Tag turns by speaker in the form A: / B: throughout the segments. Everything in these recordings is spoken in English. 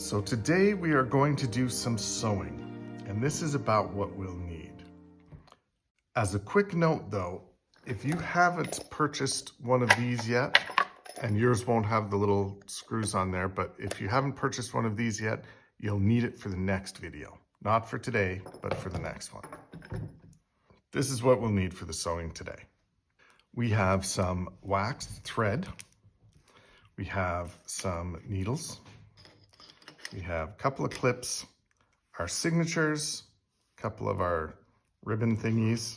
A: So today we are going to do some sewing, and this is about what we'll need. As a quick note though, if you haven't purchased one of these yet, and yours won't have the little screws on there, but if you haven't purchased one of these yet, you'll need it for the next video. Not for today, but for the next one. This is what we'll need for the sewing today. We have some waxed thread. We have some needles. We have a couple of clips, our signatures, a couple of our ribbon thingies,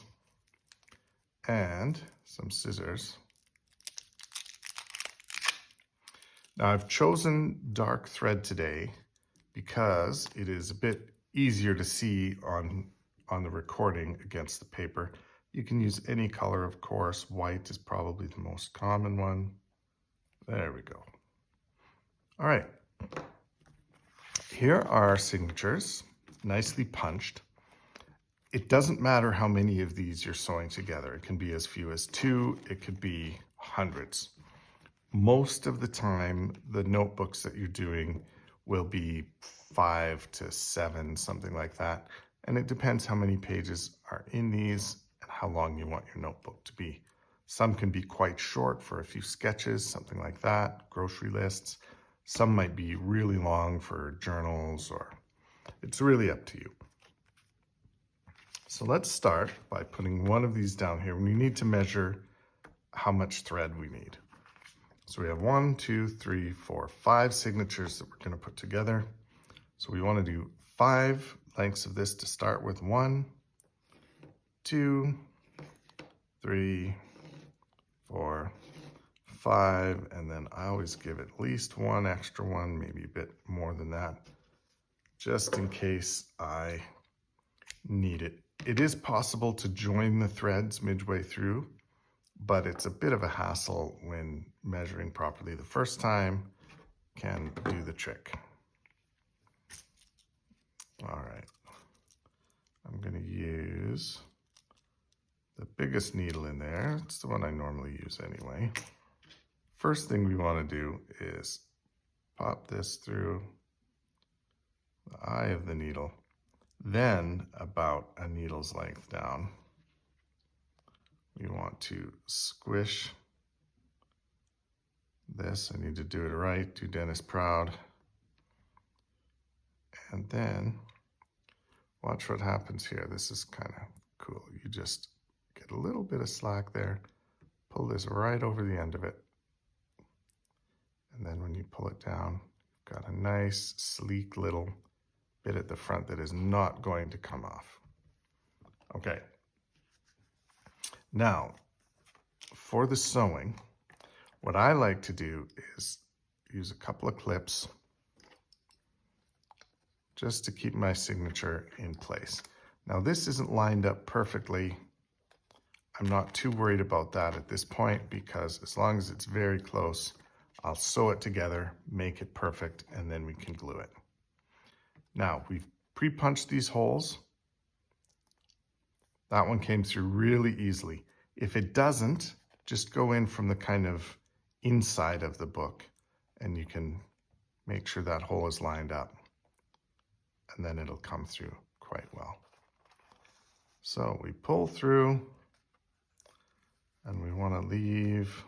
A: and some scissors. Now I've chosen dark thread today because it is a bit easier to see on the recording against the paper. You can use any color, of course. White is probably the most common one. There we go. All right. Here are our signatures, nicely punched. It doesn't matter how many of these you're sewing together. It can be as few as 2, it could be hundreds. Most of the time, the notebooks that you're doing will be 5 to 7, something like that. And it depends how many pages are in these and how long you want your notebook to be. Some can be quite short for a few sketches, something like that, grocery lists. Some might be really long for journals, or it's really up to you. So let's start by putting one of these down here. We need to measure how much thread we need. So we have 1, 2, 3, 4, 5 signatures that we're going to put together. So we want to do 5 lengths of this to start with. 1, 2, 3, 4, 5, and then I always give at least one extra one, maybe a bit more than that, just in case I need it. It is possible to join the threads midway through, but it's a bit of a hassle when measuring properly the first time. Can do the trick. All right, I'm going to use the biggest needle in there. It's the one I normally use anyway. First thing we want to do is pop this through the eye of the needle, then about a needle's length down. We want to squish this. I need to do it right, do Dennis proud. And then watch what happens here. This is kind of cool. You just get a little bit of slack there, pull this right over the end of it. And then when you pull it down, you've got a nice, sleek little bit at the front that is not going to come off. Okay. Now, for the sewing, what I like to do is use a couple of clips just to keep my signature in place. Now, this isn't lined up perfectly. I'm not too worried about that at this point, because as long as it's very close, I'll sew it together, make it perfect, and then we can glue it. Now, we've pre-punched these holes. That one came through really easily. If it doesn't, just go in from the kind of inside of the book, and you can make sure that hole is lined up, and then it'll come through quite well. So we pull through, and we want to leave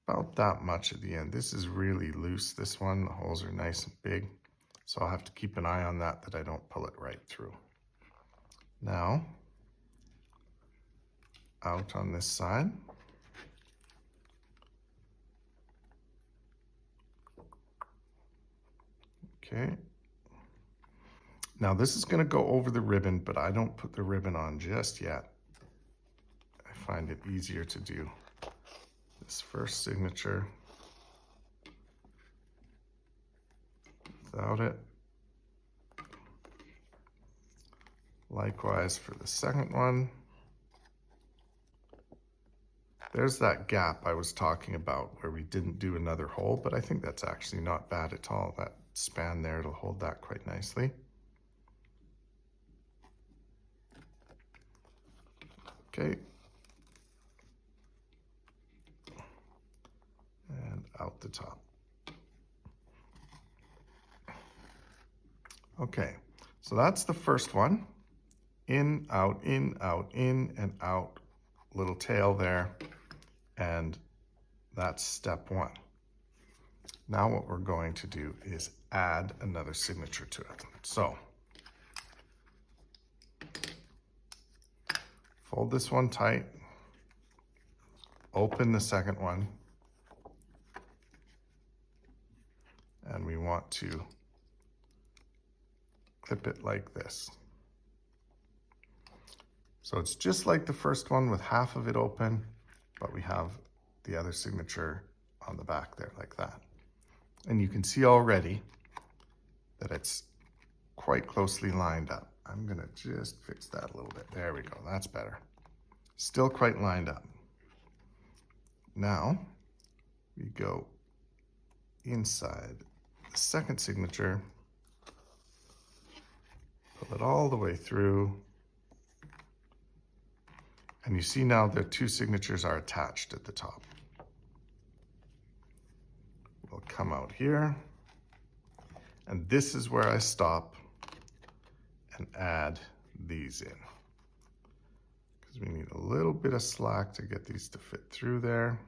A: about that much at the end. This is really loose, this one. The holes are nice and big, so I'll have to keep an eye on that I don't pull it right through. Now, out on this side. Okay. Now this is going to go over the ribbon, but I don't put the ribbon on just yet. I find it easier to do this first signature without it. Likewise for the second one. There's that gap I was talking about where we didn't do another hole, but I think that's actually not bad at all. That span there, it'll hold that quite nicely. Okay. And out the top. Okay, so that's the first one. In, out, in, and out. Little tail there. And that's step one. Now what we're going to do is add another signature to it. So fold this one tight, open the second one, and we want to clip it like this. So it's just like the first one with half of it open, but we have the other signature on the back there like that. And you can see already that it's quite closely lined up. I'm gonna just fix that a little bit. There we go, that's better. Still quite lined up. Now, we go inside the second signature, pull it all the way through, and you see now the two signatures are attached at the top. We'll come out here, and this is where I stop and add these in, because we need a little bit of slack to get these to fit through there.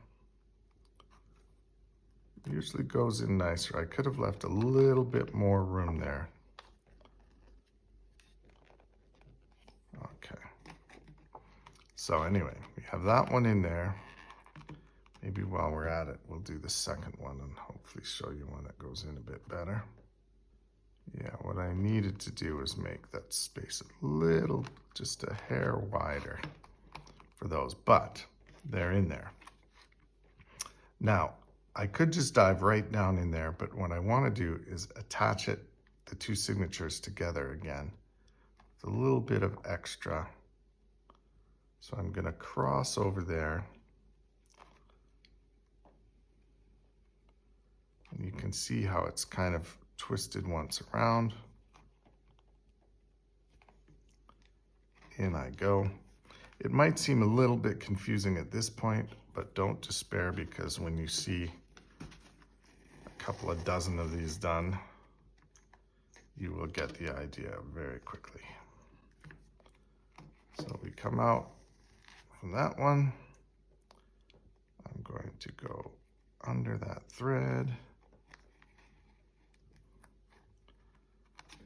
A: Usually goes in nicer. I could have left a little bit more room there. Okay. So anyway, we have that one in there. Maybe while we're at it, we'll do the second one and hopefully show you one that goes in a bit better. Yeah, what I needed to do is make that space a little, just a hair wider for those, but they're in there. Now, I could just dive right down in there, but what I want to do is attach it, the two signatures together again, with a little bit of extra. So I'm going to cross over there. And you can see how it's kind of twisted once around. In I go. It might seem a little bit confusing at this point, but don't despair, because when you see a couple of dozen of these done, you will get the idea very quickly. So we come out from that one. I'm going to go under that thread.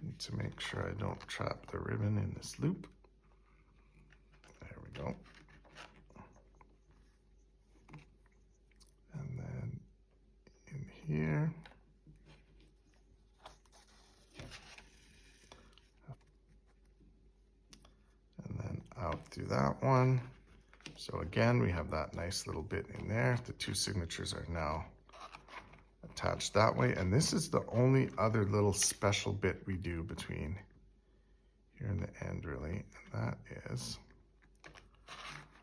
A: Need to make sure I don't trap the ribbon in this loop. There we go. And then in here. And then out through that one. So again, we have that nice little bit in there. The two signatures are now attached that way. And this is the only other little special bit we do between here and the end, really. And that is,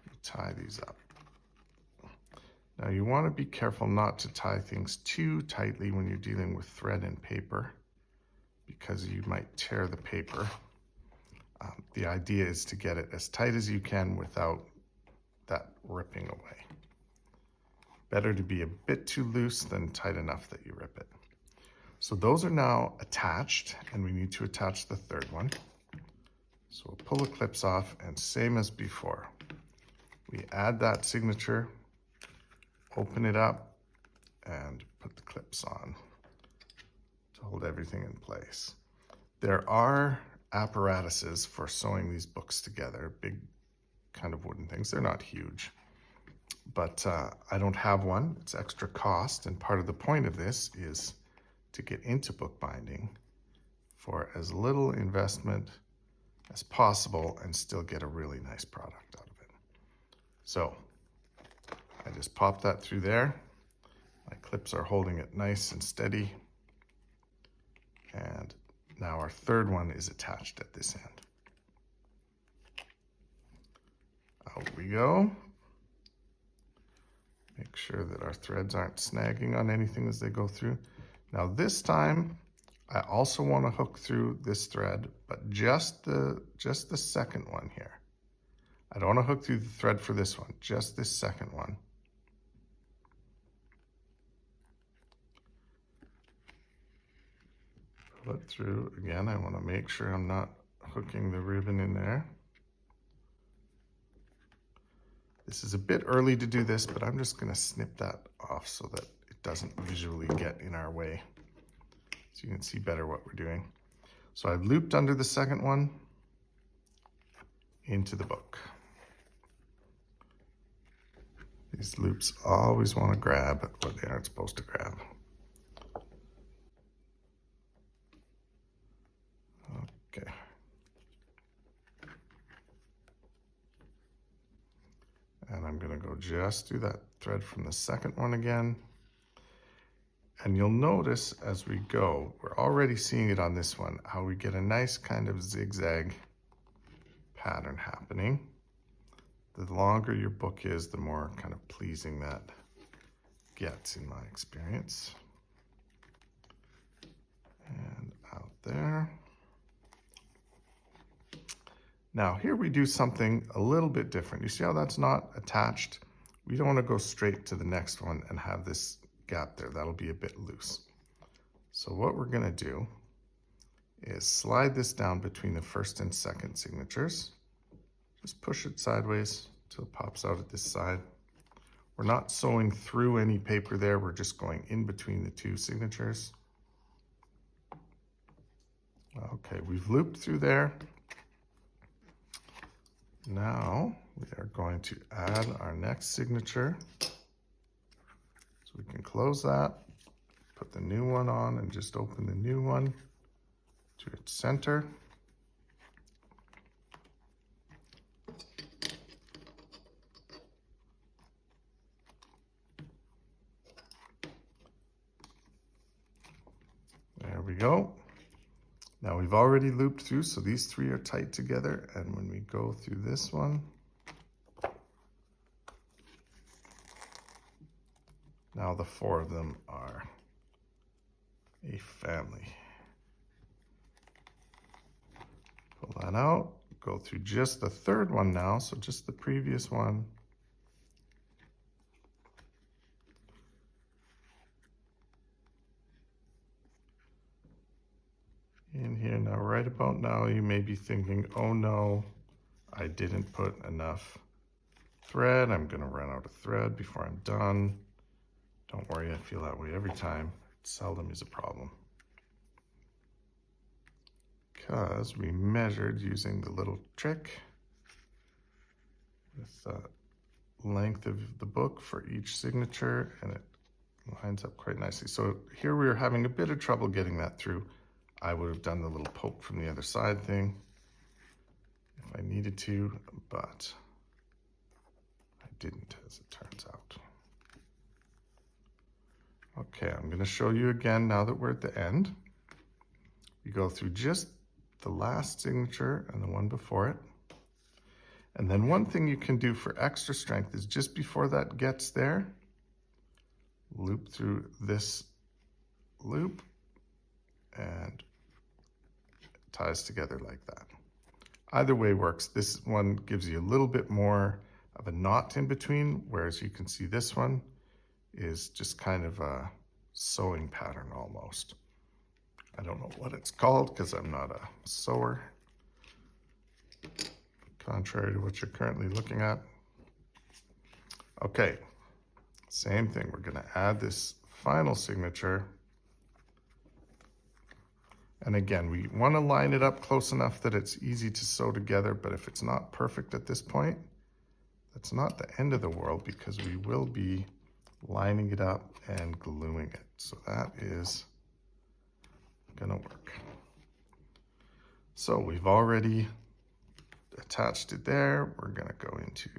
A: we tie these up. Now you want to be careful not to tie things too tightly when you're dealing with thread and paper, because you might tear the paper. The idea is to get it as tight as you can without that ripping away. Better to be a bit too loose than tight enough that you rip it. So those are now attached, and we need to attach the third one. So we'll pull the clips off, and same as before. We add that signature, open it up, and put the clips on to hold everything in place. There are apparatuses for sewing these books together, big kind of wooden things. They're not huge, but I don't have one. It's extra cost, and part of the point of this is to get into bookbinding for as little investment as possible and still get a really nice product out of it. So I just pop that through there. My clips are holding it nice and steady. And now our third one is attached at this end. Out we go. Make sure that our threads aren't snagging on anything as they go through. Now this time, I also want to hook through this thread, but just the second one here. I don't want to hook through the thread for this one, just this second one. pull it through. Again, I want to make sure I'm not hooking the ribbon in there. This is a bit early to do this, but I'm just going to snip that off so that it doesn't visually get in our way, so you can see better what we're doing. So I've looped under the second one into the book. These loops always want to grab what they aren't supposed to grab. Okay. And I'm going to go just through that thread from the second one again. And you'll notice as we go, we're already seeing it on this one, how we get a nice kind of zigzag pattern happening. The longer your book is, the more kind of pleasing that gets in my experience. And out there. Now here we do something a little bit different. You see how that's not attached? We don't want to go straight to the next one and have this gap there. That'll be a bit loose. So what we're going to do is slide this down between the first and second signatures. Just push it sideways till it pops out at this side. We're not sewing through any paper there. We're just going in between the two signatures. Okay, we've looped through there. Now we are going to add our next signature. So we can close that, put the new one on, and just open the new one to its center. There we go. Now we've already looped through, so these three are tight together, and when we go through this one, now the four of them are a family. Pull that out, go through just the third one now, so just the previous one. In here now, right about now, you may be thinking, oh no, I didn't put enough thread. I'm gonna run out of thread before I'm done. Don't worry, I feel that way every time. It seldom is a problem. Because we measured using the little trick with the length of the book for each signature, and it lines up quite nicely. So here we are having a bit of trouble getting that through. I would have done the little poke from the other side thing if I needed to, but I didn't, as it turns out. Okay, I'm going to show you again now that we're at the end. You go through just the last signature and the one before it. And then one thing you can do for extra strength is just before that gets there, loop through this loop and it ties together like that. Either way works. This one gives you a little bit more of a knot in between, whereas you can see this one is just kind of a sewing pattern almost. I don't know what it's called because I'm not a sewer, contrary to what you're currently looking at. Okay, same thing. We're going to add this final signature. And again, we want to line it up close enough that it's easy to sew together, but if it's not perfect at this point, that's not the end of the world because we will be lining it up and gluing it. So that is gonna work. So we've already attached it there. We're gonna go into,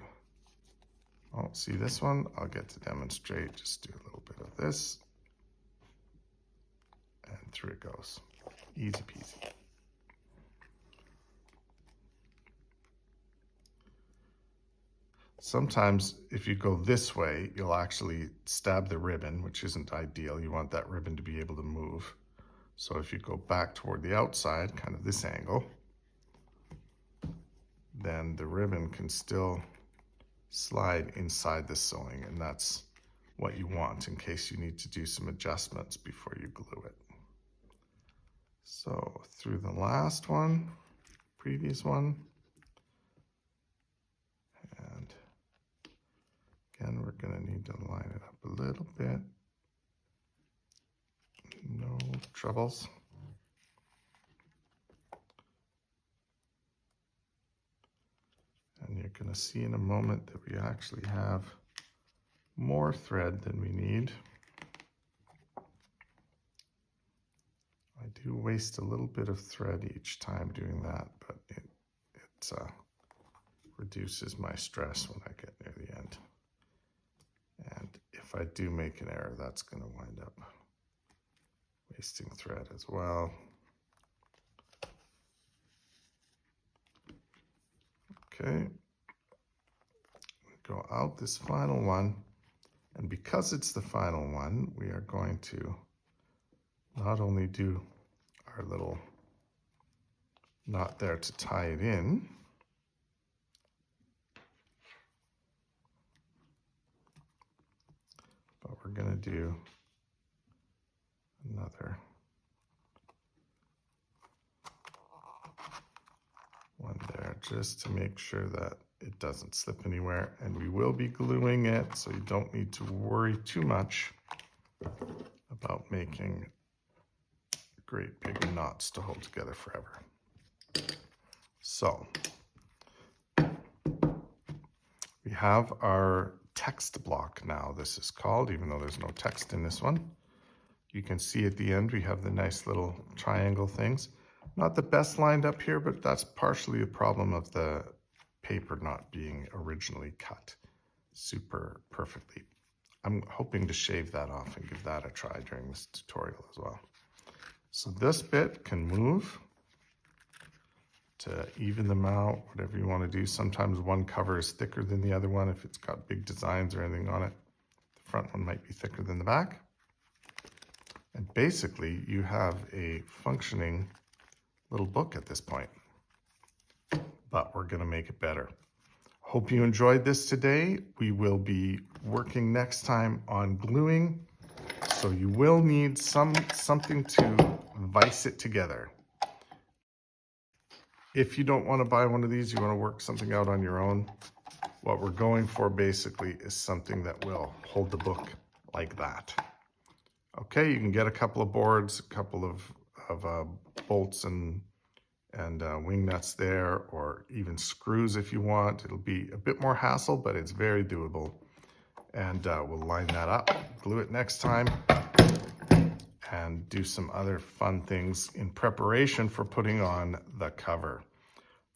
A: oh, see this one? I'll get to demonstrate. Just do a little bit of this and through it goes. Easy peasy. Sometimes if you go this way, you'll actually stab the ribbon, which isn't ideal. You want that ribbon to be able to move. So if you go back toward the outside, kind of this angle, then the ribbon can still slide inside the sewing, and that's what you want in case you need to do some adjustments before you glue it. So through the last one, previous one, and again, we're going to need to line it up a little bit. No troubles. And you're going to see in a moment that we actually have more thread than we need. I do waste a little bit of thread each time doing that, but it reduces my stress when I get near the end. And if I do make an error, that's going to wind up wasting thread as well. Okay, go out this final one, and because it's the final one, we are going to not only do our little knot there to tie it in, but we're going to do another one there just to make sure that it doesn't slip anywhere. And we will be gluing it, so you don't need to worry too much about making great big knots to hold together forever. So we have our text block now, this is called, even though there's no text in this one. You can see at the end we have the nice little triangle things. Not the best lined up here, but that's partially a problem of the paper not being originally cut super perfectly. I'm hoping to shave that off and give that a try during this tutorial as well. So this bit can move to even them out, whatever you want to do. Sometimes one cover is thicker than the other one if it's got big designs or anything on it. The front one might be thicker than the back. And basically you have a functioning little book at this point, but we're going to make it better. Hope you enjoyed this today. We will be working next time on gluing, so you will need something to vise it together. If you don't want to buy one of these, you want to work something out on your own, what we're going for basically is something that will hold the book like that. Okay, you can get a couple of boards, a couple of bolts and wing nuts there, or even screws if you want. It'll be a bit more hassle, but it's very doable. And we'll line that up, glue it next time, and do some other fun things in preparation for putting on the cover.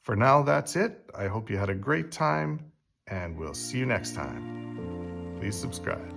A: For now, that's it. I hope you had a great time, and we'll see you next time. Please subscribe.